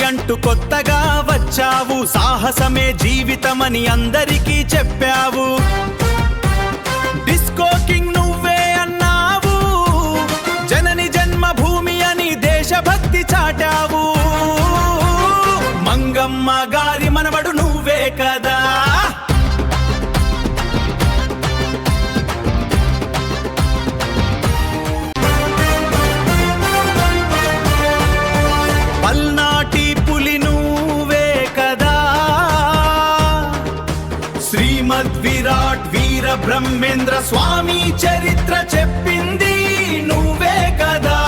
అంటూ కొత్తగా వచ్చావు, సాహసమే జీవితమని అందరికీ చెప్పావు. డిస్కో కింగ్ నువ్వే అన్నావు, జనని జన్మభూమి అని దేశభక్తి చాటావు. మంగమ్మ గారి మనవడు నువ్వే కదా. పల్నాటి పులి నువ్వే కదా. శ్రీమద్ విరాట్ వీర బ్రహ్మేంద్ర స్వామి చరిత్ర చెప్పింది నువ్వే కదా.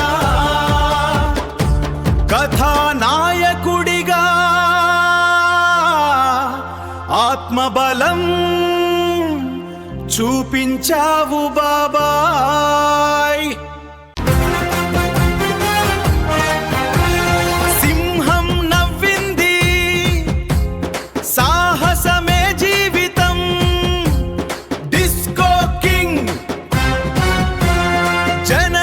కథానాయకుడిగా ఆత్మబలం చూపించావు బాబాయ్. సింహం నవ్వింది, సాహసమే జీవితం. డిస్కో కింగ్ జన